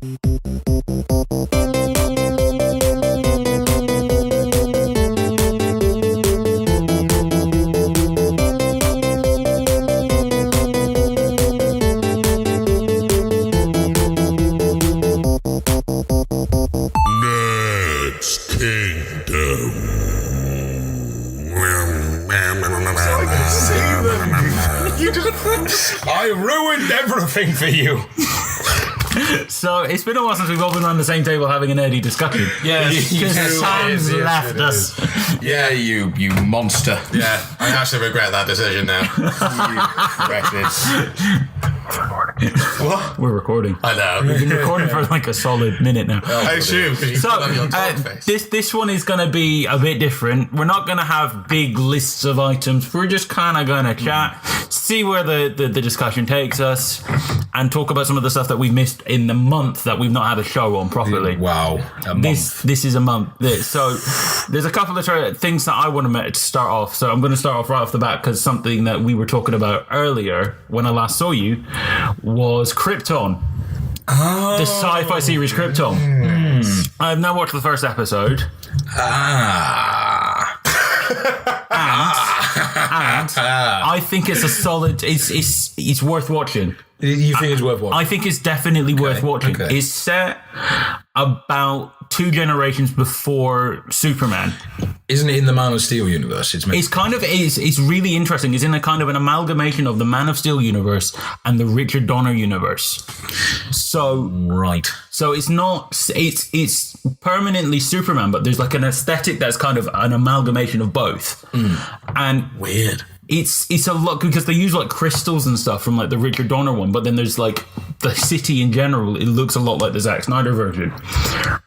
I ruined everything for you. So it's been a while since we've all been around the same table having a nerdy discussion. Yes, because Sam's left us. Yeah, you monster. Yeah, I actually regret that decision now. You What? We're recording. I know. We've been recording for like a solid minute now. I assume. This one is going to be a bit different. We're not going to have big lists of items. We're just kind of going to chat, see where the discussion takes us, and talk about some of the stuff that we've missed in the month that we've not had a show on properly. Wow. This is a month. So there's a couple of things that I want to start off. So I'm going to start off right off the bat because something that we were talking about earlier when I last saw you was Krypton. Oh. The sci-fi series Krypton. I've now watched the first episode. And I think it's a solid. It's worth watching. You think it's worth watching? I think it's definitely worth watching. Okay. It's set about 2 generations before Superman. Isn't it in the Man of Steel universe? It's really interesting. It's in a kind of an amalgamation of the Man of Steel universe and the Richard Donner universe. So right. So it's not. It's permanently Superman, but there's like an aesthetic that's kind of an amalgamation of both. And weird. It's a lot because they use like crystals and stuff from like the Richard Donner one, but then there's like the city in general. It looks a lot like the Zack Snyder version,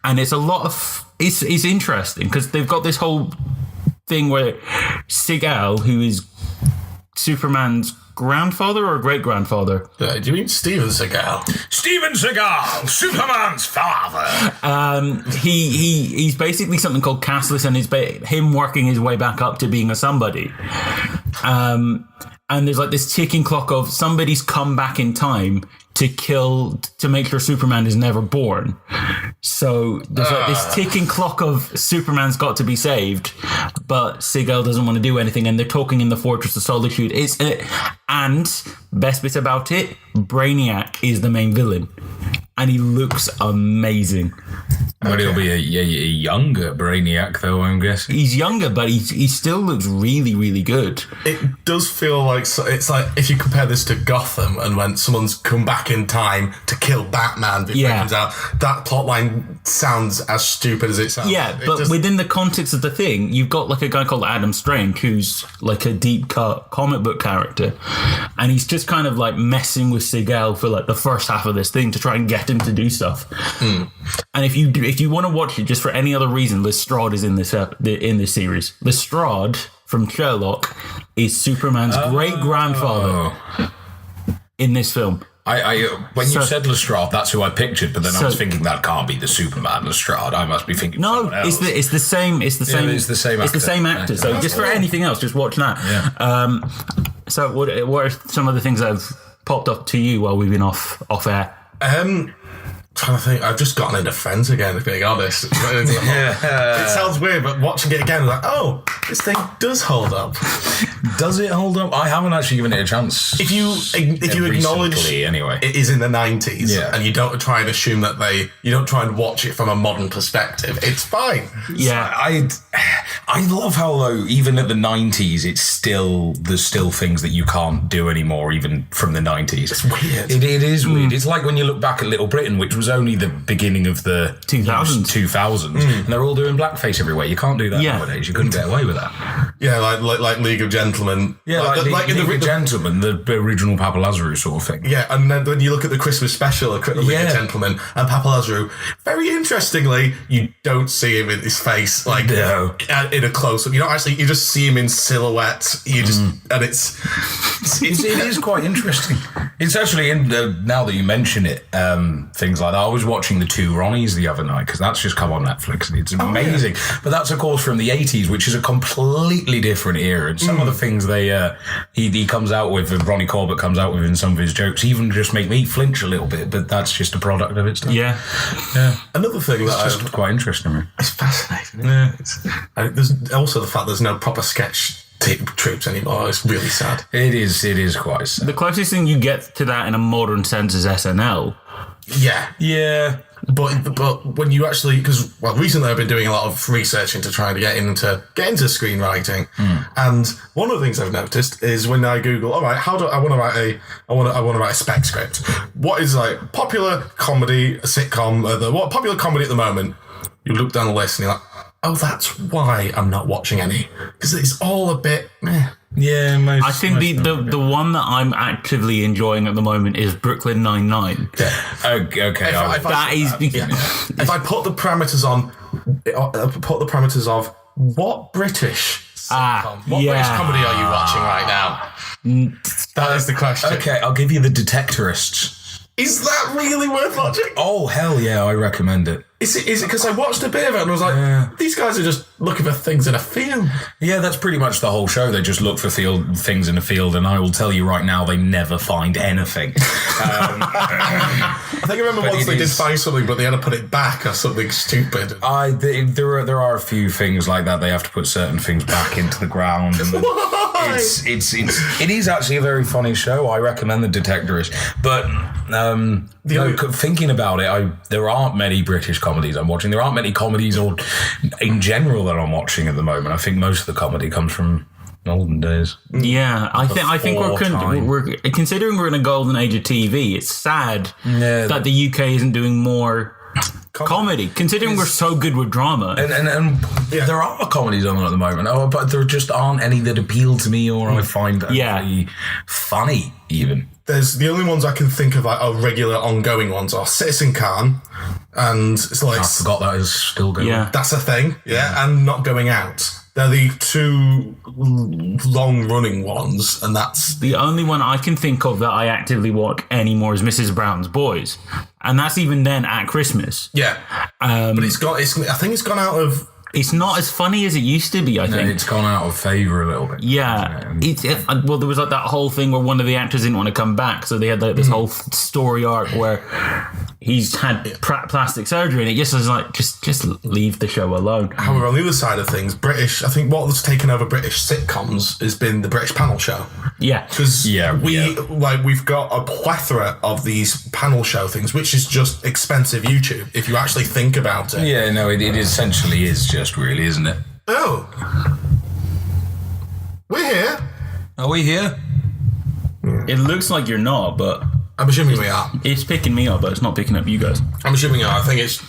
and it's a lot of it's interesting because they've got this whole thing where Seagal, who is Superman's grandfather or great grandfather? Do you mean Steven Seagal? Steven Seagal, Superman's father. He's basically something called cashless, and it's him working his way back up to being a somebody. And there's like this ticking clock of somebody's come back in time to make sure Superman is never born. So there's like this ticking clock of Superman's got to be saved, but Seagal doesn't want to do anything, and they're talking in the Fortress of Solitude. And best bit about it, Brainiac is the main villain, and he looks amazing. But he'll be a younger Brainiac, though, I'm guessing. He's younger, but he still looks really, really good. It does feel like it's like if you compare this to Gotham, and when someone's come back in time to kill Batman before he comes out, that plotline sounds as stupid as it sounds. Yeah, but within the context of the thing, you've got like a guy called Adam Strange, who's like a deep cut comic book character, and he's just kind of like messing with Seagal for like the first half of this thing to try and get him to do stuff. And if you want to watch it just for any other reason, Lestrade is in this series. Lestrade from Sherlock is Superman's great grandfather in this film. When you said Lestrade, that's who I pictured, but then I was thinking that can't be the Superman Lestrade. I must be thinking someone else. It's the same actor. It's the same actor. So just for anything else, just watch that. Yeah. So what are some of the things that have popped up to you while we've been off air? Trying to think, I've just gotten into Friends again, if being honest. It sounds weird, but watching it again, I'm like, oh, this thing does hold up. Does it hold up? I haven't actually given it a chance. If you acknowledge anyway, it is in the 90s, and you don't try and assume that you don't try and watch it from a modern perspective, it's fine. Yeah, I love how though even at the 90s, there's still things that you can't do anymore, even from the 90s. It's weird. It is weird. It's like when you look back at Little Britain, which was only the beginning of the 2000s, and they're all doing blackface everywhere. You can't do that nowadays. You couldn't get away with that. Yeah, like League of Gentlemen. Yeah, like League of Gentlemen, the original Papa Lazarus sort of thing. Yeah, and then when you look at the Christmas special of League of Gentlemen and Papa Lazarus, very interestingly, you don't see him in his face in a close up. You don't actually. You just see him in silhouette. You just and it is quite interesting. It's actually now that you mention it, things like that. I was watching the 2 Ronnies the other night because that's just come on Netflix and it's amazing. But that's of course from the 80s, which is a completely completely different era. And some of the things he comes out with, and Ronnie Corbett comes out with in some of his jokes, even just make me flinch a little bit. But that's just a product of its time. Yeah. Another thing It's just quite interesting. It's fascinating. There's also the fact there's no proper sketch troops anymore. It's really sad. It is quite sad. The closest thing you get to that in a modern sense is SNL. Yeah. But when you actually, because recently I've been doing a lot of research into trying to get into screenwriting, and one of the things I've noticed is when I Google, all right, how do I want to write a spec script? What is like popular comedy, a sitcom, what popular comedy at the moment? You look down the list and you're like, oh, that's why I'm not watching any, because it's all a bit meh. Yeah, I think the one that I'm actively enjoying at the moment is Brooklyn Nine-Nine. Okay. If I put the parameters of what British sitcom, what British comedy are you watching right now? That is the question. Okay, I'll give you The Detectorists. Is that really worth watching? Oh, hell yeah, I recommend it. Is it because I watched a bit of it and I was like, these guys are just looking for things in a field. Yeah, that's pretty much the whole show. They just look for things in a field, and I will tell you right now, they never find anything. I think I remember once they did find something, but they had to put it back or something stupid. There are a few things like that. They have to put certain things back into the ground. And it is actually a very funny show. I recommend The Detectorist. But thinking about it, there aren't many British comedies I'm watching. There aren't many comedies or in general that I'm watching at the moment. I think most of the comedy comes from olden days. Yeah, I think we're considering we're in a golden age of TV. It's sad that the UK isn't doing more comedy, considering we're so good with drama. And there are comedies on at the moment, but there just aren't any that appeal to me or I find actually funny even. There's the only ones I can think of are regular ongoing ones are Citizen Khan, and it's like, I forgot that is still going. Yeah, that's a thing. Yeah, and Not Going Out. They're the two long-running ones, and that's the only one I can think of that I actively watch anymore is Mrs. Brown's Boys, and that's even then at Christmas. Yeah, but I think it's gone out of. It's not as funny as it used to be, I think. It's gone out of favour a little bit. Yeah. Well, there was like that whole thing where one of the actors didn't want to come back, so they had like this whole story arc where he's had plastic surgery, and it just was like, just leave the show alone. However, on the other side of things, I think what's taken over British sitcoms has been the British panel show. Yeah. Because we've got a plethora of these panel show things, which is just expensive YouTube, if you actually think about it. Yeah, no, it essentially is just really, isn't it? Oh. We're here. Are we here? It looks like you're not, but I'm assuming we are. It's picking me up, but it's not picking up you guys. I'm assuming we are. I think it's...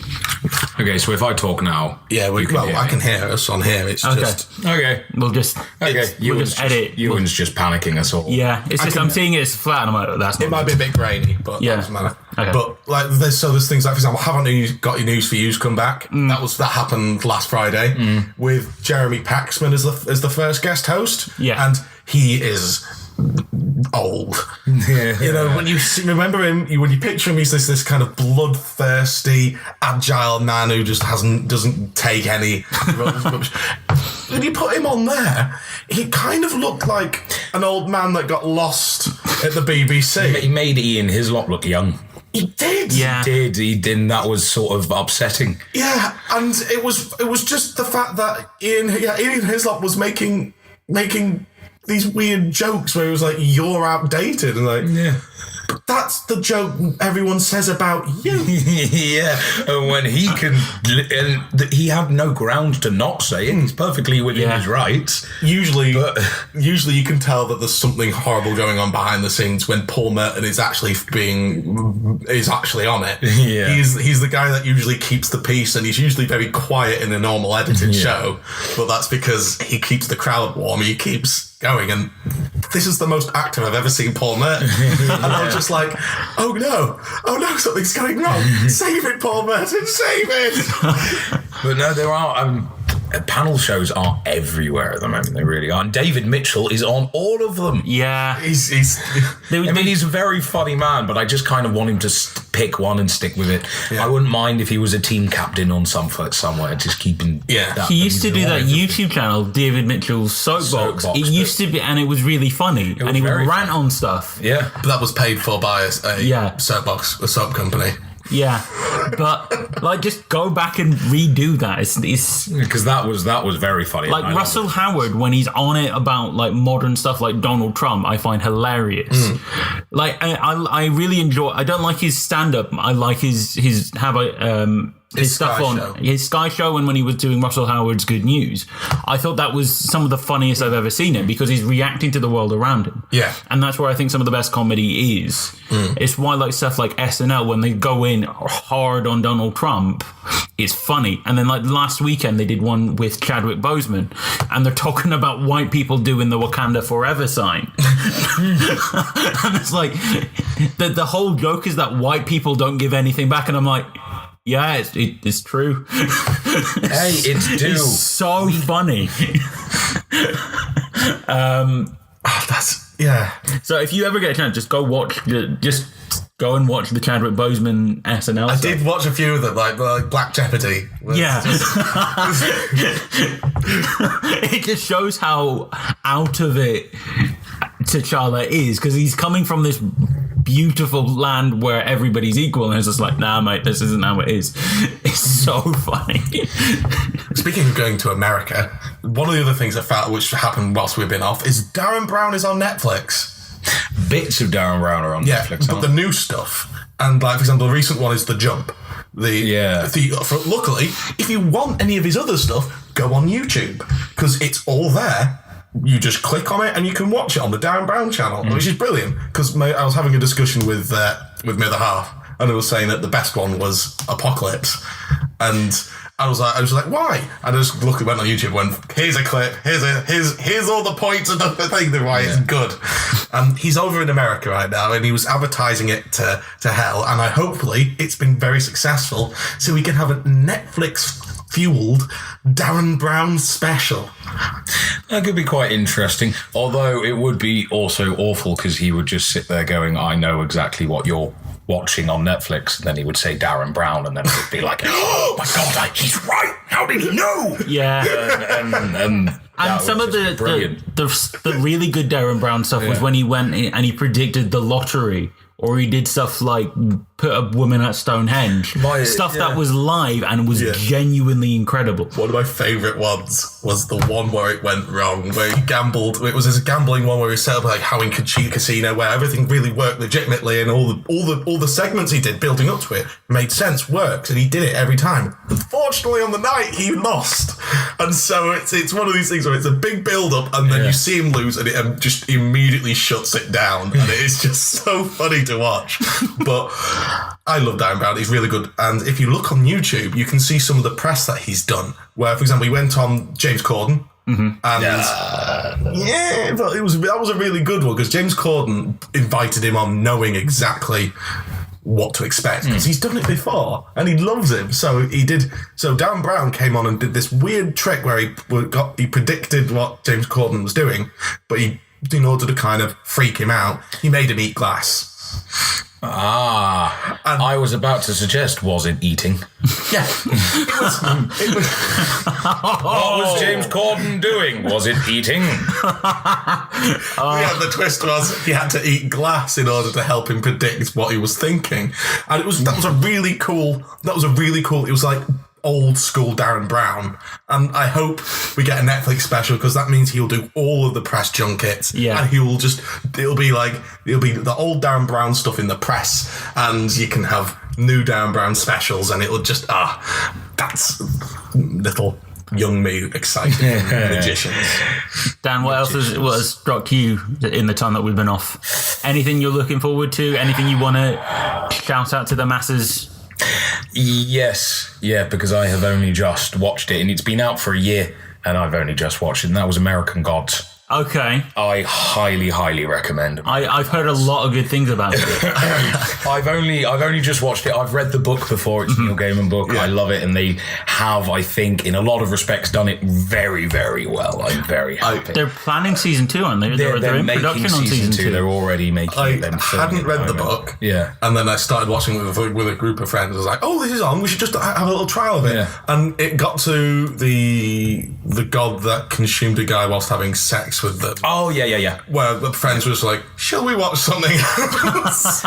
Okay, so if I talk now... Yeah, I can hear us on here. It's just... Okay. We'll just... Okay, we'll just edit. Ewan's just panicking us all. Yeah, it's just I'm seeing it as flat, and I'm like, that's not... It might be a bit grainy, but that doesn't matter. Okay. But like, there's things like, for example, haven't you got your News for You's come back? That happened last Friday with Jeremy Paxman as the first guest host. Yeah. And he is... old. Yeah. When you remember him, when you picture him, he's this kind of bloodthirsty, agile man who just doesn't take any. When you put him on there, he kind of looked like an old man that got lost at the BBC. He made Ian Hislop look young. He did. Yeah. He did, and that was sort of upsetting. Yeah, and it was just the fact that Ian Hislop was making these weird jokes where it was like, you're outdated, and like, yeah, but that's the joke everyone says about you. Yeah, and when he he had no ground to not say it. He's perfectly within his rights. Usually you can tell that there's something horrible going on behind the scenes when Paul Merton is actually on it. Yeah, he's the guy that usually keeps the peace, and he's usually very quiet in a normal edited show. But that's because he keeps the crowd warm. He keeps going, and this is the most active I've ever seen Paul Merton. And I was just like, oh no, something's going wrong. Save it, Paul Merton, save it. But no, there are panel shows are everywhere at the moment. They really are. And David Mitchell is on all of them. Yeah. He's he's a very funny man, but I just kind of want him to pick one and stick with it. Yeah. I wouldn't mind if he was a team captain on somewhere, just keeping. Yeah. He used to do that YouTube channel, David Mitchell's Soapbox. It used to be, and it was really funny, and he would rant on stuff. Yeah, but that was paid for by a soapbox, a soap company. Yeah, but like, just go back and redo that. It's because that was very funny. Like Russell Howard, when he's on it about like modern stuff like Donald Trump, I find hilarious. Like I really enjoy. I don't like his stand up. I like his stuff on his Sky show, and when he was doing Russell Howard's Good News, I thought that was some of the funniest I've ever seen it, because he's reacting to the world around him. Yeah. And that's where I think some of the best comedy is. It's why like stuff like SNL, when they go in hard on Donald Trump, it's funny. And then like last weekend they did one with Chadwick Boseman, and they're talking about white people doing the Wakanda Forever sign. And it's like the whole joke is that white people don't give anything back, and I'm like, yeah, it's true. Hey, it's so funny. So if you ever get a chance, just go and watch the Chadwick Boseman SNL. I did watch a few of them, like Black Jeopardy. Yeah. It just shows how out of it T'Challa is, because he's coming from this beautiful land where everybody's equal, and it's just like, nah, mate, this isn't how it is. It's so funny. Speaking of going to America, one of the other things which happened whilst we've been off is Darren Brown is on Netflix. Bits of Darren Brown are on Netflix, but the new stuff, and like for example, the recent one is The Jump. Luckily, if you want any of his other stuff, go on YouTube, because it's all there. You just click on it and you can watch it on the Darren Brown channel, which is brilliant. Because I was having a discussion with my other half, and I was saying that the best one was Apocalypse, and I was like, why? And I just went on YouTube and went, here's a clip, here's all the points of the thing, why it's good. And he's over in America right now, and he was advertising it to hell, and hopefully it's been very successful, so we can have a Netflix fueled Darren Brown special. That could be quite interesting, although it would be also awful, because he would just sit there going, I know exactly what you're watching on Netflix, and then he would say Darren Brown, and then it would be like, oh my god, he's right, how did he know? Yeah. And some of the really good Darren Brown stuff was when he went in and he predicted the lottery, or he did stuff like put a woman at Stonehenge. That was live and was genuinely incredible. One of my favourite ones was the one where it went wrong, where he gambled. It was this gambling one where he set up like How in Casino, where everything really worked legitimately, and all the segments he did building up to it made sense, worked, and he did it every time. Unfortunately, on the night he lost, and so it's one of these things where it's a big build up, and then you see him lose, and it just immediately shuts it down, and it is just so funny to watch. But I love Darren Brown. He's really good. And if you look on YouTube, you can see some of the press that he's done. Where, for example, he went on James Corden. And but that was a really good one, because James Corden invited him on knowing exactly what to expect, because he's done it before and he loves him. So Darren Brown came on and did this weird trick where he predicted what James Corden was doing, but in order to kind of freak him out, he made him eat glass. I was about to suggest, was it eating? Yeah. It was. What was James Corden doing? Was it eating? The twist was he had to eat glass in order to help him predict what he was thinking. And that was a really cool, it was like old school Darren Brown, and I hope we get a Netflix special, because that means he'll do all of the press junkets, and it'll be the old Darren Brown stuff in the press, and you can have new Darren Brown specials, and it'll just that's little young me excited. Magicians. Dan, what else has struck you in the time that we've been off? Anything you're looking forward to? Anything you want to shout out to the masses? Yes, because I have only just watched it, and it's been out for a year, and I've only just watched it, and that was American Gods. Okay. I highly, highly recommend. I've heard a lot of good things about it. I've only just watched it. I've read the book before. It's a Neil Gaiman book. Yeah. I love it, and they have, I think, in a lot of respects, done it very, very well. I'm very happy. They're planning season 2, aren't they? They're in making production on season 2. They're already making I them. hadn't read the book. Yeah. And then I started watching with a group of friends. I was like, oh, this is on. We should just have a little trial of it. Yeah. And it got to the god that consumed a guy whilst having sex with them. Oh, yeah. Where the friends was like, shall we watch something else?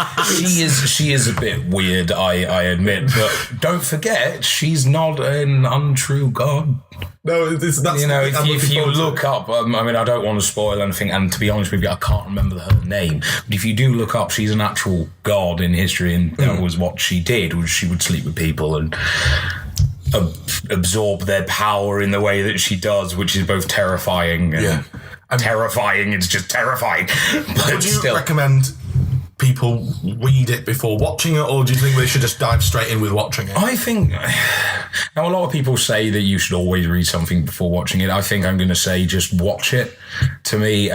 She is a bit weird, I admit, but don't forget, she's not an untrue god. No, that's if you look up, I mean, I don't want to spoil anything, and to be honest with you, I can't remember her name. But if you do look up, she's an actual god in history, and that was what she did. Was she would sleep with people and absorb their power in the way that she does, which is both terrifying and terrifying. It's just terrifying. But would you recommend people read it before watching it, or do you think they should just dive straight in with watching it? I think now a lot of people say that you should always read something before watching it. I think I'm going to say just watch it. To me,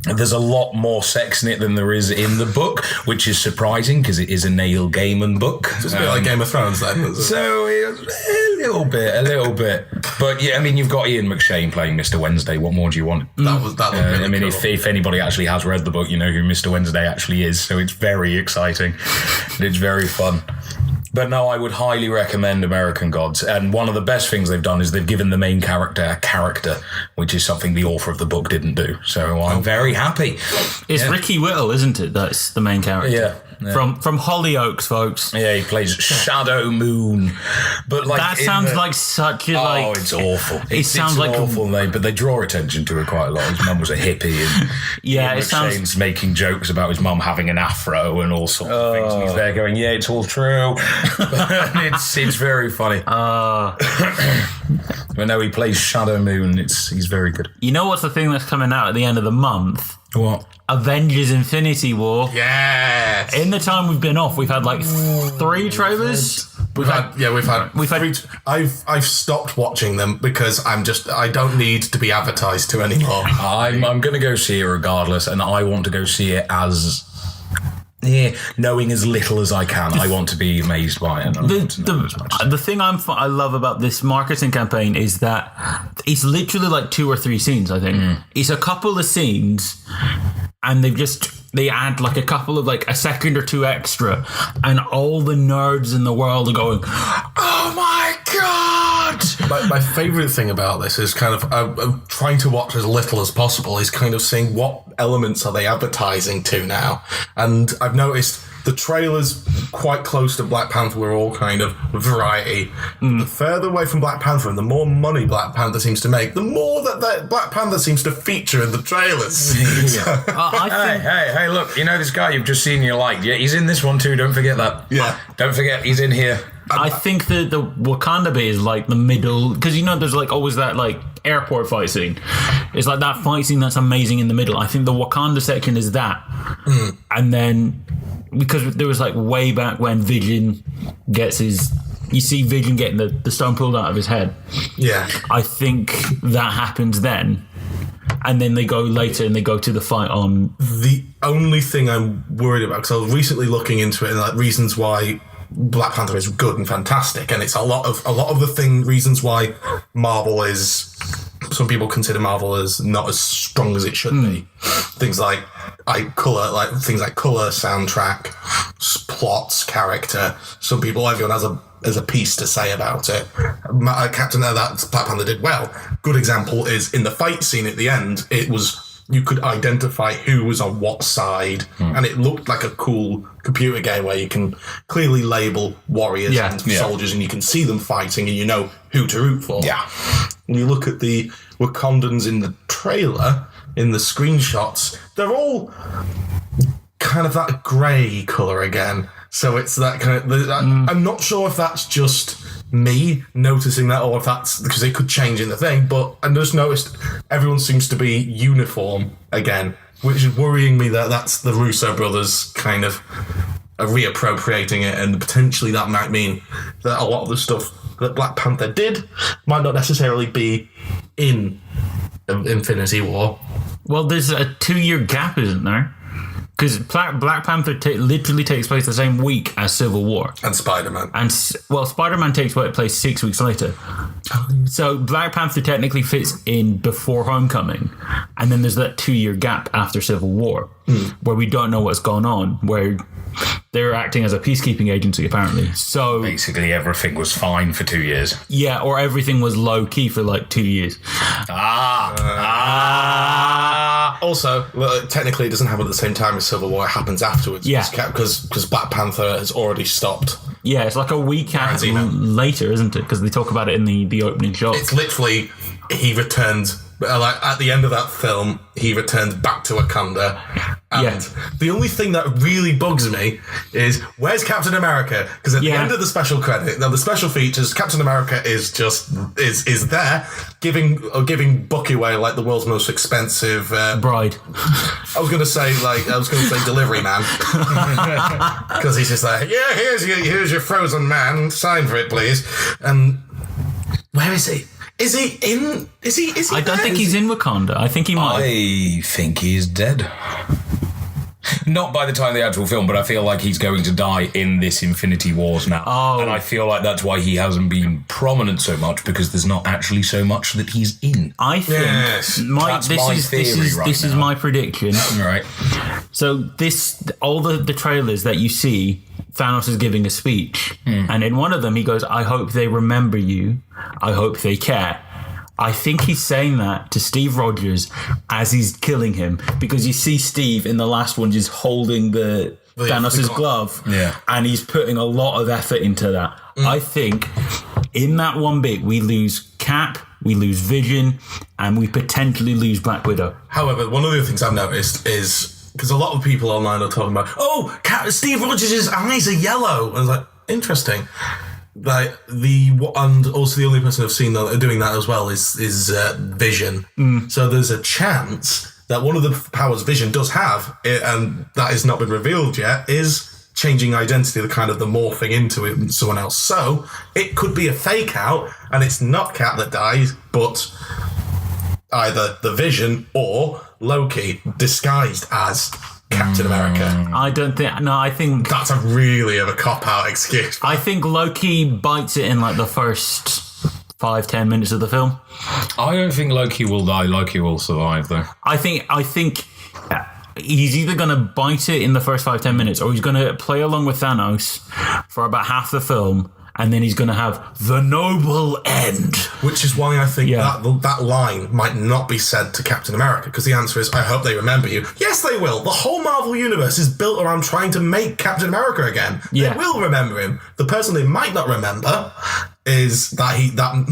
there's a lot more sex in it than there is in the book, which is surprising because it is a Neil Gaiman book. So it's a bit like Game of Thrones then. So a little bit. But yeah, I mean, you've got Ian McShane playing Mr. Wednesday. What more do you want? That looked really I mean, cool. if anybody actually has read the book, you know who Mr. Wednesday actually is. So it's very exciting. And it's very fun. But no, I would highly recommend American Gods. And one of the best things they've done is they've given the main character a character, which is something the author of the book didn't do. So I'm very happy. It's Ricky Whittle, isn't it? That's the main character. Yeah. From Hollyoaks, folks. Yeah, he plays Shadow Moon. But like that sounds like such a Oh, it's awful. It sounds like an awful name, but they draw attention to it quite a lot. His mum was a hippie, and yeah, it sounds Shane's making jokes about his mum having an afro and all sorts of things. And he's there going, "Yeah, it's all true." it's very funny. But no, he plays Shadow Moon. He's very good. You know what's the thing that's coming out at the end of the month? What? Avengers Infinity War. Yes. In the time we've been off, we've had like 3 trailers. We've had. I've stopped watching them because I don't need to be advertised to anymore. I'm going to go see it regardless, and I want to go see it as knowing as little as I can. I want to be amazed by it. The thing I love about this marketing campaign is that it's literally like 2 or 3 scenes, I think. It's a couple of scenes, and they add like a couple of like a second or 2 extra, and all the nerds in the world are going, "Oh my god!" My favourite thing about this is kind of trying to watch as little as possible, is kind of seeing what elements are they advertising to now. And I've noticed the trailers quite close to Black Panther were all kind of variety. The further away from Black Panther and the more money Black Panther seems to make, the more that Black Panther seems to feature in the trailers. Hey, look, you know this guy you've just seen you like? Yeah, he's in this one too, don't forget that. Yeah. Don't forget, he's in here. I think the Wakanda bit is like the middle, because you know there's like always that like airport fight scene. It's like that fight scene that's amazing in the middle. I think the Wakanda section is that. And then because there was like way back when Vision gets you see Vision getting the stone pulled out of his head. Yeah. I think that happens then. And then they go later and they go to the fight on. The only thing I'm worried about, because I was recently looking into it and like reasons why Black Panther is good and fantastic, and it's a lot of the reasons why Marvel is, some people consider Marvel as not as strong as it should be. Things like color, soundtrack, plots, character. Everyone has a piece to say about it. Captain that Black Panther did well. Good example is in the fight scene at the end. It was, you could identify who was on what side, and it looked like a cool computer game where you can clearly label warriors and soldiers, and you can see them fighting, and you know who to root for. Yeah. When you look at the Wakandans in the trailer, in the screenshots, they're all kind of that grey colour again. So it's that kind of... I'm not sure if that's just me noticing that, or if that's because it could change in the thing, but I just noticed everyone seems to be uniform again, which is worrying me that that's the Russo brothers kind of reappropriating it, and potentially that might mean that a lot of the stuff that Black Panther did might not necessarily be in Infinity War. Well, there's a 2-year gap, isn't there? Because Black Panther literally takes place the same week as Civil War. And Spider-Man. And, Spider-Man takes place 6 weeks later. So Black Panther technically fits in before Homecoming. And then there's that 2-year gap after Civil War where we don't know what's going on, where they're acting as a peacekeeping agency, apparently. So basically everything was fine for 2 years. Yeah, or everything was low-key for like 2 years. Also, technically it doesn't happen at the same time as Civil War. It happens afterwards. Yeah. Because Black Panther has already stopped. Yeah, it's like a week later, isn't it? Because they talk about it in the opening shot. It's literally, he returned, like at the end of that film, he returned back to Wakanda. And the only thing that really bugs me is, where's Captain America? Because at the end of the special credit, the special features, Captain America is just is there giving Bucky away like the world's most expensive bride. I was gonna say delivery man, because he's just like, yeah, here's your frozen man, sign for it, please. And where is he? Is he in? Is he? I don't think he's in Wakanda. I think he might. I think he's dead. Not by the time of the actual film, but I feel like he's going to die in this Infinity Wars now. Oh. And I feel like that's why he hasn't been prominent so much, because there's not actually so much that he's in. I think this is my prediction. Right. So all the trailers that you see, Thanos is giving a speech, and in one of them he goes, "I hope they remember you. I hope they care." I think he's saying that to Steve Rogers as he's killing him, because you see Steve in the last one just holding Thanos' glove, and he's putting a lot of effort into that. I think in that one bit we lose Cap, we lose Vision, and we potentially lose Black Widow. However, one of the things I've noticed is, because a lot of people online are talking about, Steve Rogers' eyes are yellow. And I was like, interesting. Like and also the only person I've seen doing that as well is Vision. So there's a chance that one of the powers Vision does have, and that has not been revealed yet, is changing identity, the morphing into someone else. So it could be a fake out, and it's not Cap that dies, but either the Vision or Loki disguised as Captain America. I don't think. No, I think that's a really of a cop-out excuse. I think Loki bites it in like the first 5-10 minutes of the film. I don't think Loki will die. Loki will survive, though. I think he's either going to bite it in the first 5-10 minutes, or he's going to play along with Thanos for about half the film, and then he's going to have the noble end. Which is why I think that line might not be said to Captain America, because the answer is, I hope they remember you. Yes, they will. The whole Marvel Universe is built around trying to make Captain America again. They will remember him. The person they might not remember is that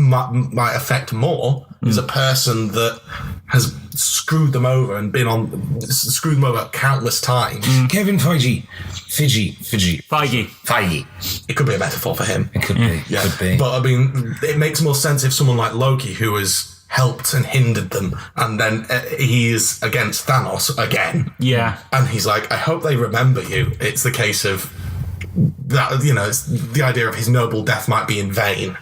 might affect more is a person that has screwed them over and screwed them over countless times. Kevin Feige. It could be a metaphor for him. It could be. Yeah. Could be. But I mean, it makes more sense if someone like Loki, who has helped and hindered them, and then he is against Thanos again. Yeah. And he's like, I hope they remember you. It's the case of that, it's the idea of his noble death might be in vain,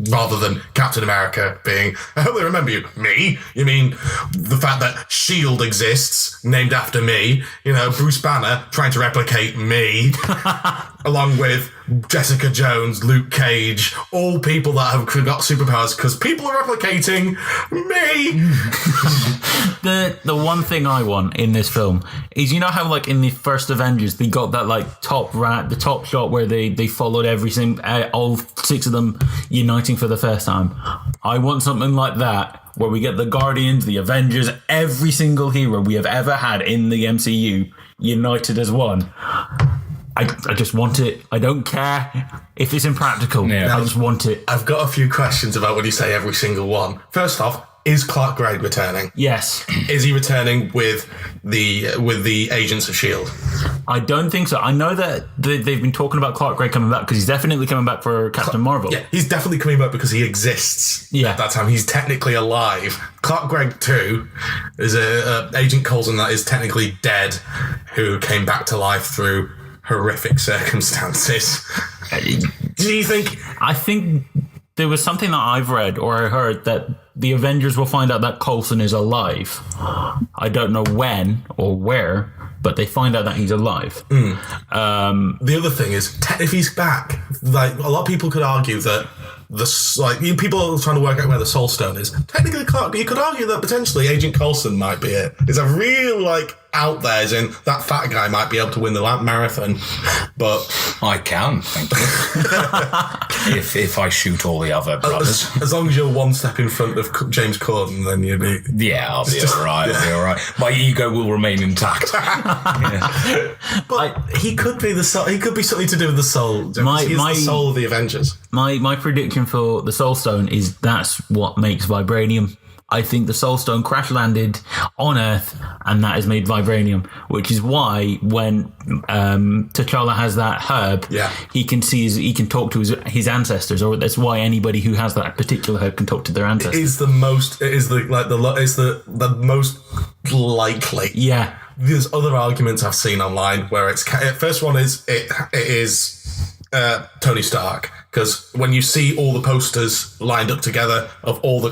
rather than Captain America being, I hope they remember you. Me? You mean the fact that S.H.I.E.L.D. exists, named after me? Bruce Banner trying to replicate me, along with Jessica Jones, Luke Cage, all people that have got superpowers because people are replicating me. The one thing I want in this film is, how like in the first Avengers they got that like the top shot where they followed all 6 of them uniting for the first time. I want something like that, where we get the Guardians, the Avengers, every single hero we have ever had in the MCU united as one. I just want it. I don't care if it's impractical. I just want it. I've got a few questions about when you say every single one. First off, is Clark Gregg returning? Yes. Is he returning with the agents of S.H.I.E.L.D.? I don't think so. I know that they've been talking about Clark Gregg coming back, because he's definitely coming back for Captain Marvel. Yeah, he's definitely coming back because he exists at that time. He's technically alive. Clark Gregg 2 is a Agent Coulson that is technically dead, who came back to life through horrific circumstances. Do you think? I think there was something that I've read or I heard that the Avengers will find out that Coulson is alive. I don't know when or where, but they find out that he's alive. The other thing is, if he's back, like a lot of people could argue that people are trying to work out where the Soul Stone is. Technically, you could argue that potentially Agent Coulson might be it. It's a real out there, as in that fat guy might be able to win the marathon, but I can, thank you. if I shoot all the other brothers, as long as you're one step in front of James Corden, then you'll be. Yeah, I'll be all right. I'll be all right. My ego will remain intact. But he could be the soul. He could be something to do with the soul. He's the soul of the Avengers. My prediction for the Soul Stone is that's what makes vibranium. I think the Soul Stone crash landed on Earth, and that has made vibranium, which is why when T'Challa has that herb, he can talk to his ancestors, or that's why anybody who has that particular herb can talk to their ancestors. It is the most likely. Yeah. There's other arguments I've seen online where first one is it is Tony Stark. Because when you see all the posters lined up together of all the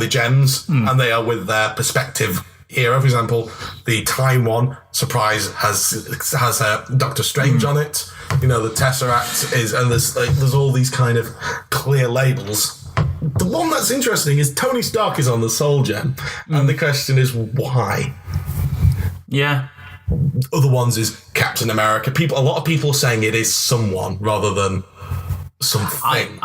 gems, and they are with their perspective hero, for example, the Time one, surprise, has Doctor Strange on it. You know, the Tesseract is, and there's all these kind of clear labels. The one that's interesting is Tony Stark is on the Soul Gem, and the question is why? Yeah. Other ones is Captain America. A lot of people are saying it is someone rather than something.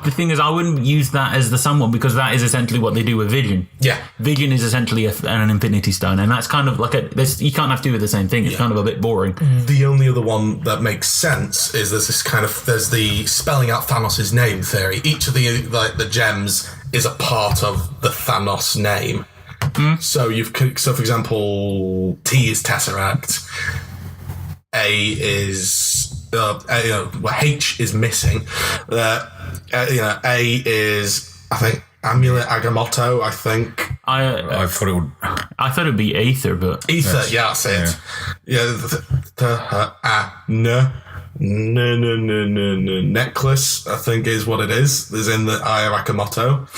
The thing is, I wouldn't use that as the someone, because that is essentially what they do with Vision. Yeah. Vision is essentially an Infinity Stone, and that's kind of like you can't have to do the same thing. It's kind of a bit boring. The only other one that makes sense is there's the spelling out Thanos' name theory. Each of the gems is a part of the Thanos name. So for example, T is Tesseract, A is H is missing. A is, I think, Amulet Agamotto. I think. I thought it'd be Aether, but Ether. Yeah, that's it. Necklace, I think, is what it is. Is in the Eye of Agamotto.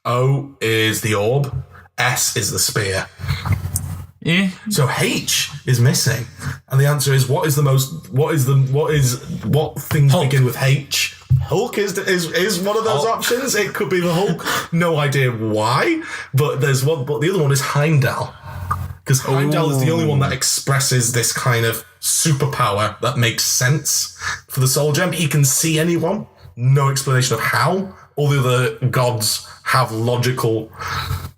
O is the orb. S is the spear. Yeah. So H is missing, and the answer is what things Hulk. begin with H? Hulk is one of those options. It could be the Hulk. No idea why, but there's one. But the other one is Heimdall, because Heimdall is the only one that expresses this kind of superpower that makes sense for the Soul Gem. He can see anyone. No explanation of how. All the other gods have logical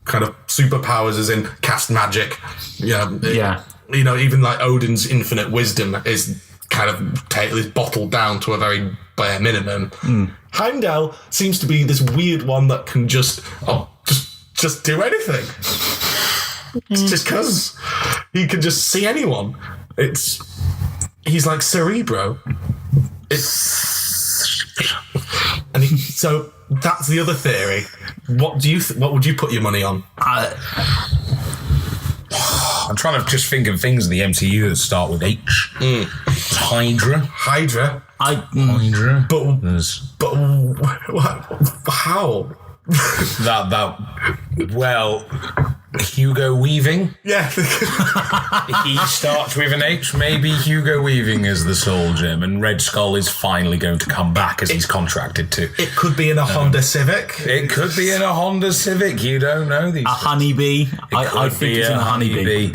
kind of superpowers, as in cast magic. Yeah. You know, even like Odin's infinite wisdom is kind of bottled down to a very bare minimum. Heimdall seems to be this weird one that can just do anything. Just because he can just see anyone. He's like Cerebro. So that's the other theory. What would you put your money on? I'm trying to just think of things in the MCU that start with H. Hydra. Hydra. Hydra. But how? Well, Hugo Weaving. Yeah. He starts with an H. Maybe Hugo Weaving is the Soul Gem, and Red Skull is finally going to come back as he's contracted to. It could be in a Honda Civic. It could be in a Honda Civic. You don't know these. A honeybee. I think it's in a honeybee.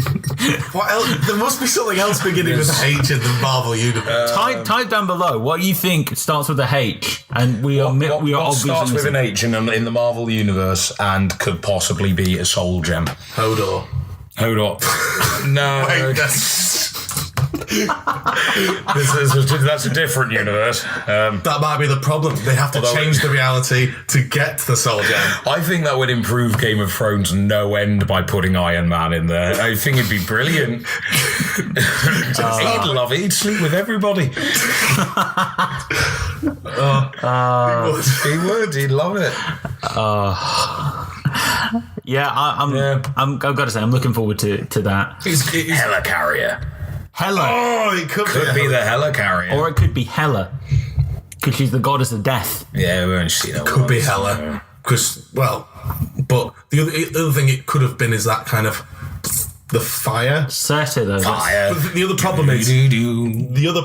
What else? There must be something else beginning with H in the Marvel universe. Type down below what you think starts with a H, and we are what starts with an H in the Marvel universe and could possibly be a Soul Gem. Hodor. No. Wait, that's a different universe. That might be the problem. They have to change the reality to get the Soul Gem. I think that would improve Game of Thrones no end by putting Iron Man in there. I think it'd be brilliant. He'd love it. He'd sleep with everybody. He would. He'd love it. Yeah, I've got to say, I'm looking forward to that. Hella Carrier. Hela. Oh, it could be the Hella Carrier. Or it could be Hela, because she's the goddess of death. Yeah, we won't see that. Could be Hela. because, well, but the other thing it could have been is that kind of the fire. Fire. But the other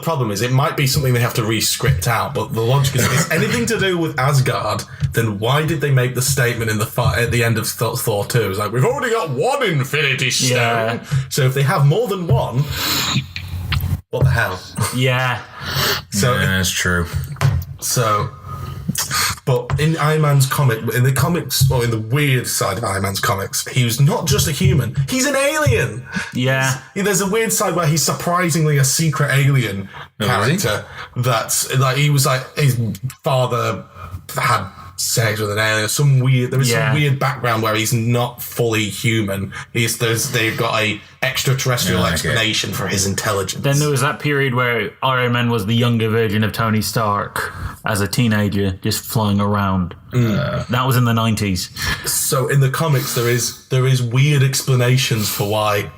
problem is it might be something they have to re-script out, but the logic is if it's anything to do with Asgard, then why did they make the statement in at the end of Thor 2? It's like, we've already got one Infinity Stone. Yeah. So if they have more than one, what the hell? Yeah. So that's true. So, but in Iron Man's in the comics, or in the weird side of Iron Man's comics, he was not just a human, he's an alien. Yeah. There's a weird side where he's surprisingly a secret alien character. That's like, he was like, his father had sex with an alien. Some weird background where he's not fully human. They've got a extraterrestrial explanation for his intelligence. Then there was that period where Iron Man was the younger version of Tony Stark as a teenager, just flying around. That was in the 90s. So in the comics, there is weird explanations for why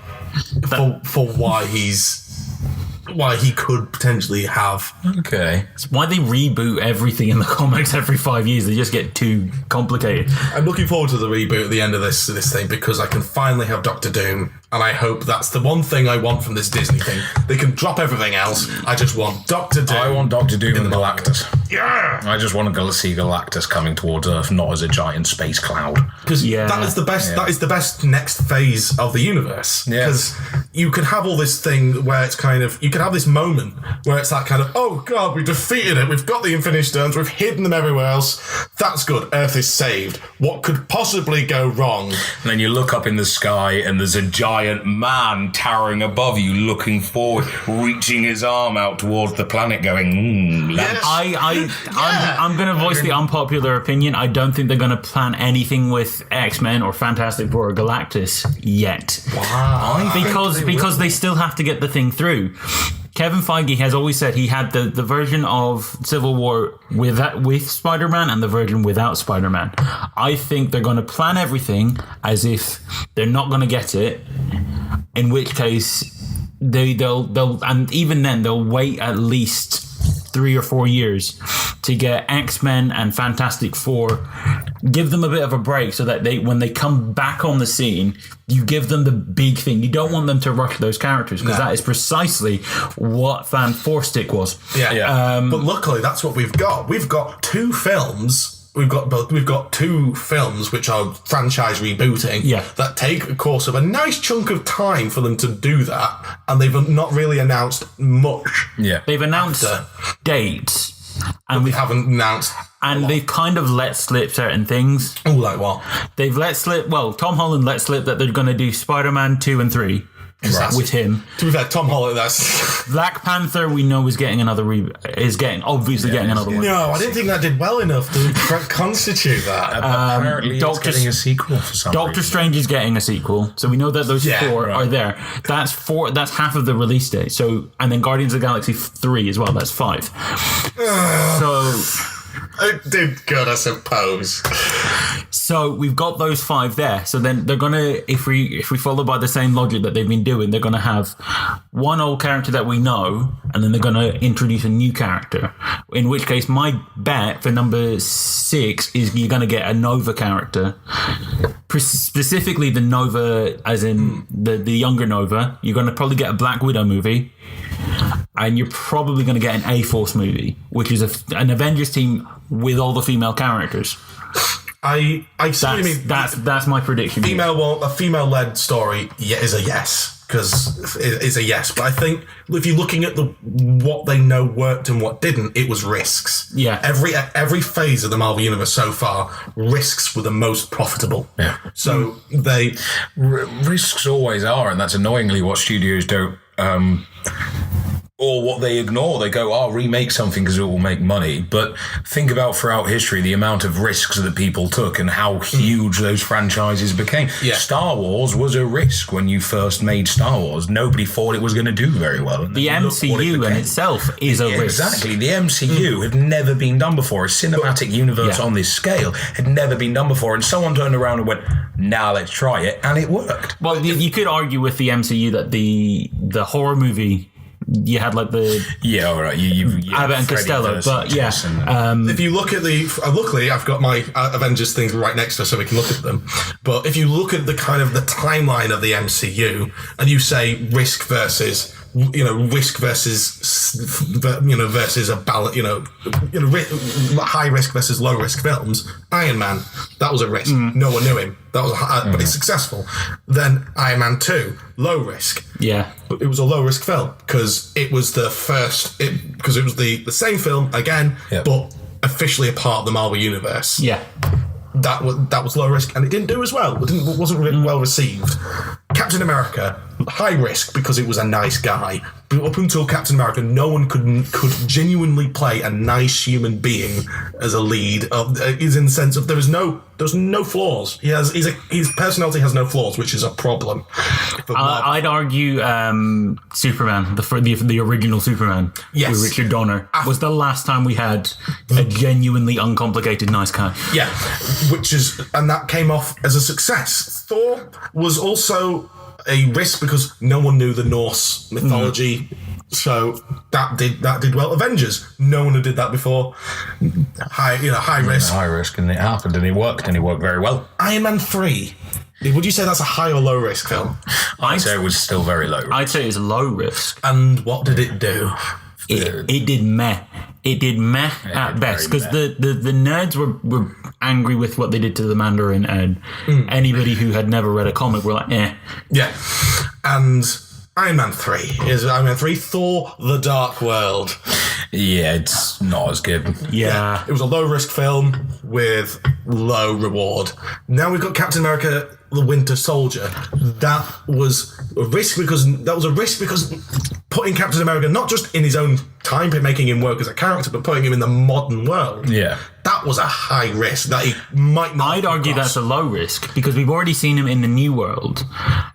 why he could potentially have. Okay. It's why they reboot everything in the comics every 5 years. They just get too complicated. I'm looking forward to the reboot at the end of this thing, because I can finally have Doctor Doom, and I hope that's the one thing I want from this Disney thing. They can drop everything else. I just want Doctor Doom. I want Doctor Doom and Galactus. Yeah! I just want to see Galactus coming towards Earth, not as a giant space cloud. Because that is the best. That is the best next phase of the universe. Because you could have all this thing where it's kind of, you could have this moment where it's that kind of, oh god, we defeated it. We've got the Infinity Stones. We've hidden them everywhere else. That's good. Earth is saved. What could possibly go wrong? And then you look up in the sky and there's a giant man towering above you, looking forward, reaching his arm out towards the planet, going, Yes. I'm going to voice the unpopular opinion. I don't think they're going to plan anything with X-Men or Fantastic Four or Galactus yet. Wow. Because they still have to get the thing through. Kevin Feige has always said he had the version of Civil War with Spider-Man and the version without Spider-Man. I think they're going to plan everything as if they're not going to get it, in which case they'll and even then they'll wait at least 3 or 4 years to get X-Men and Fantastic Four, give them a bit of a break so that when they come back on the scene, you give them the big thing. You don't want them to rush those characters, because that is precisely what Fan Four Stick was. But luckily, that's what we've got. We've got 2 films. We've got 2 films which are franchise rebooting that take a course of a nice chunk of time for them to do that, and they've not really announced much. Yeah, they've announced dates, and we haven't announced. And they've kind of let slip certain things. Oh, like what? They've let slip. Well, Tom Holland let slip that they're going to do Spider-Man 2 and 3. With him. To be fair, Tom Holland, that's... Black Panther, we know, is getting another getting another one. No, I didn't think that did well enough to constitute that. Apparently it's getting a sequel for some Doctor reason. Strange is getting a sequel, so we know that those 4 are there. That's half of the release date. So, and then Guardians of the Galaxy 3 as well, that's 5. It did good, I suppose. So we've got those 5 there. So then they're gonna, if we follow by the same logic that they've been doing, they're gonna have one old character that we know, and then they're gonna introduce a new character. In which case, my bet for number 6 is you're gonna get a Nova character, specifically the Nova, as in the younger Nova. You're gonna probably get a Black Widow movie. And you're probably going to get an A-Force movie, which is an Avengers team with all the female characters. I see what you mean. That's my prediction. A female-led story is a yes, because it's a yes. But I think if you're looking at what they know worked and what didn't, it was risks. Yeah. Every phase of the Marvel Universe so far, risks were the most profitable. Yeah. So risks always are, and that's annoyingly what studios don't. Or what they ignore. They go, I'll remake something because it will make money. But think about throughout history the amount of risks that people took and how huge those franchises became. Yeah. Star Wars was a risk when you first made Star Wars. Nobody thought it was going to do very well. The MCU in itself is a risk. Exactly. The MCU had never been done before. A cinematic universe on this scale had never been done before. And someone turned around and went, now let's try it. And it worked. Well, you could argue with the MCU that the horror movie you had like the all right. You Abbott and Costello, but yeah. If you look at luckily I've got my Avengers things right next to us so we can look at them. But if you look at the kind of the timeline of the MCU and you say risk versus versus a balance, high risk versus low risk films. Iron Man, that was a risk. No one knew him. That was but it's successful. Then Iron Man 2, low risk. Yeah. It was a low risk film because it was the first, because it was the same film again, but officially a part of the Marvel Universe. Yeah. That was low risk, and it didn't do as well. It wasn't really well received. Captain America, high risk because it was a nice guy. But up until Captain America, no one could genuinely play a nice human being as a lead. Is in the sense of there's no flaws. His personality has no flaws, which is a problem. I'd argue Superman, the original Superman, with Richard Donner, was the last time we had a genuinely uncomplicated nice guy. Yeah, and that came off as a success. Thor was also a risk because no one knew the Norse mythology, so that did well. Avengers, no one had did that before. High risk. High risk, and it happened, and it worked very well. Iron Man 3. Would you say that's a high or low risk film? I'd say it was still very low risk. I'd say it's low risk. And what did it do? It did meh. It did meh at best because the nerds were angry with what they did to the Mandarin, and anybody who had never read a comic were like, eh. Yeah. And Iron Man 3 is Iron Man 3 Thor: The Dark World. Yeah, it's not as good. Yeah. It was a low risk film with low reward. Now we've got Captain America: The Winter Soldier. That was a risk because putting Captain America not just in his own time, making him work as a character, but putting him in the modern world. Yeah. That was a high risk that he might not. I'd argue that's a low risk because we've already seen him in the New World,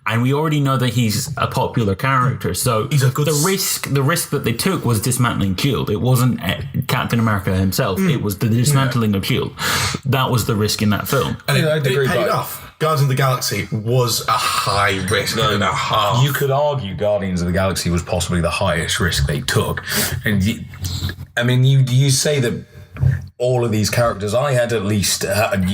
and we already know that he's a popular character. So he's a good. The risk that they took was dismantling S.H.I.E.L.D. It wasn't Captain America himself. It was the dismantling of S.H.I.E.L.D. That was the risk in that film, and it paid off. Guardians of the Galaxy was a high risk and a half. You could argue Guardians of the Galaxy was possibly the highest risk they took. And you say that all of these characters,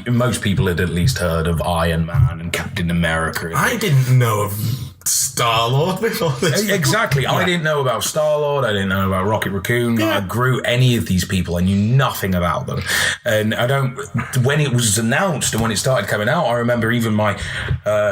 most people had at least heard of Iron Man and Captain America. I didn't know of Star-Lord before this. Exactly. Yeah. I didn't know about Star-Lord. I didn't know about Rocket Raccoon. Yeah. Any of these people. I knew nothing about them. And when it was announced and when it started coming out, I remember even my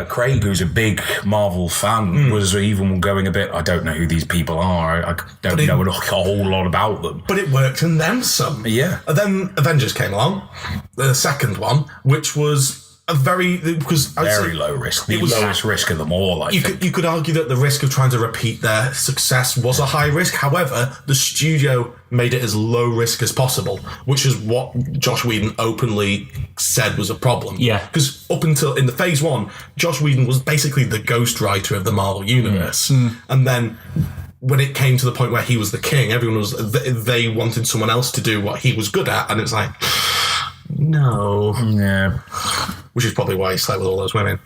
Craig, who's a big Marvel fan, was even going a bit, I don't know who these people are. I don't know a whole lot about them. But it worked and then some. Yeah. And then Avengers came along, the second one, which was very low risk. The lowest risk of them all. You could argue that the risk of trying to repeat their success was a high risk. However, the studio made it as low risk as possible, which is what Joss Whedon openly said was a problem. Yeah. Because up until in the phase one, Joss Whedon was basically the ghostwriter of the Marvel Universe. And then when it came to the point where he was the king, they wanted someone else to do what he was good at, and it's like, no. Yeah. Which is probably why he slept with all those women.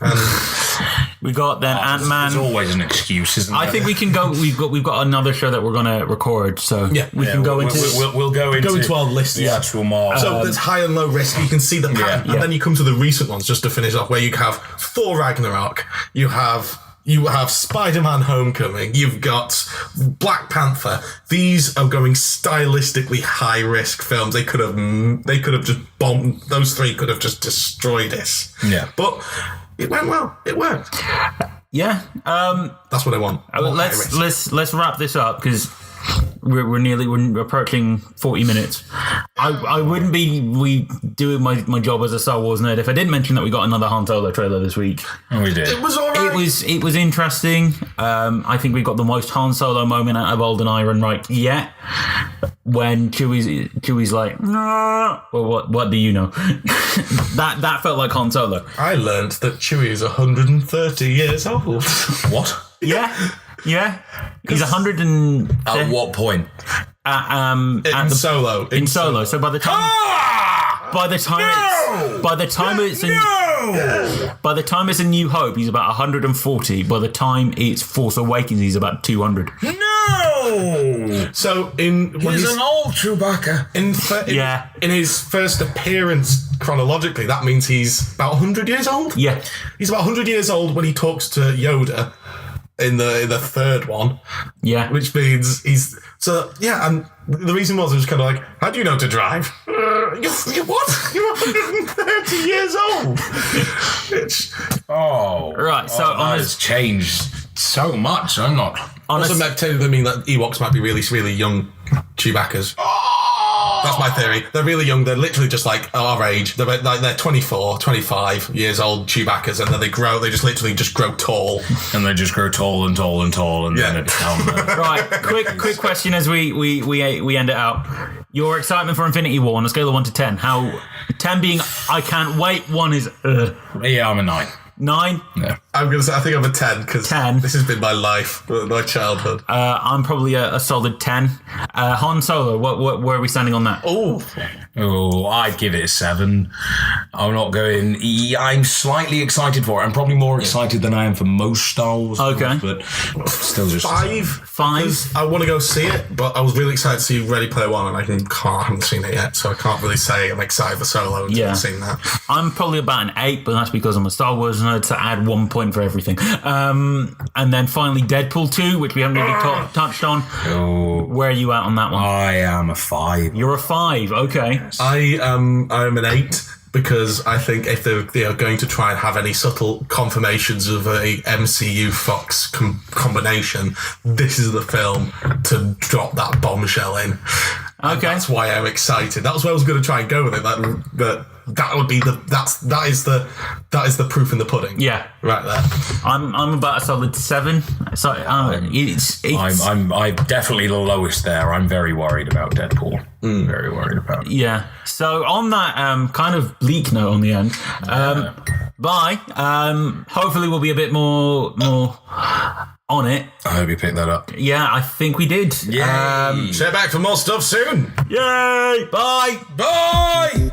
We got then Ant-Man. There's always an excuse, isn't there? I think we can go. We've got another show that we're going to record, so we can go into. We'll go into our list. The actual Marvel. So there's high and low risk. You can see the pattern, and then you come to the recent ones just to finish off, where you have Thor Ragnarok. You have Spider-Man Homecoming. You've got Black Panther. These are going stylistically high-risk films. They could have just bombed. Those three could have just destroyed us. Yeah. But it went well. It worked. Yeah. That's what I want. Let's wrap this up because we're approaching 40 minutes. I wouldn't be doing my job as a Star Wars nerd if I didn't mention that we got another Han Solo trailer this week. Oh, we did. It was alright. It was interesting. I think we got the most Han Solo moment out of Alden Ehrenreich yet. When Chewie's like, nah. Well, what do you know? that felt like Han Solo. I learned that Chewie is 130 years old. What? Yeah. He's 100 and... At what point? In Solo. In Solo. So by the time... By the time it's A New Hope, he's about 140. By the time it's Force Awakens, he's about 200. No! No! So when He's an old Chewbacca. In his first appearance chronologically, that means he's about 100 years old? Yeah. He's about 100 years old when he talks to Yoda in the third one. Yeah. Which means he's... So, yeah, and the reason was, it was kind of like, how do you know to drive? You what? You're 130 years old. Right, so that has changed so much. I'm not... Also, technically mean that Ewoks might be really, really young Chewbaccas. That's my theory. They're really young. They're literally just like our age. They're 24, 25 years old Chewbaccas, and then they grow. They just literally just grow tall. And they just grow tall and tall and tall, and then it's down there. Right, quick question as we end it out. Your excitement for Infinity War on a scale of 1 to 10. How 10 being I can't wait, 1 is Yeah, I'm a 9. 9? Yeah. I'm going to say, I think I'm a 10 because 10. This has been my life, my childhood. I'm probably a solid 10. Han Solo, where are we standing on that? Oh, I'd give it a 7. I'm not going... I'm slightly excited for it. I'm probably more excited than I am for most Star Wars films, but still just... 5. I want to go see it, but I was really excited to see Ready Player One, and I haven't seen it yet, so I can't really say I'm excited for Solo until I've seen that. I'm probably about an 8, but that's because I'm a Star Wars nerd, to add 1 point for everything. And then finally Deadpool 2, which we haven't really touched on. Where are you at on that one? I am a 5. You're a 5, okay. I'm an 8 because I think if they are going to try and have any subtle confirmations of a MCU Fox combination, this is the film to drop that bombshell in. Okay, and that's why I'm excited. That was where I was going to try and go with it. That would be that is the proof in the pudding. Yeah, right there. I'm about a solid 7. So I'm definitely the lowest there. I'm very worried about Deadpool. Very worried about it. Yeah. So on that kind of bleak note on the end, bye. Hopefully we'll be a bit more on it. I hope you picked that up. Yeah, I think we did. Yay. Check back for more stuff soon. Yay! Bye. Bye.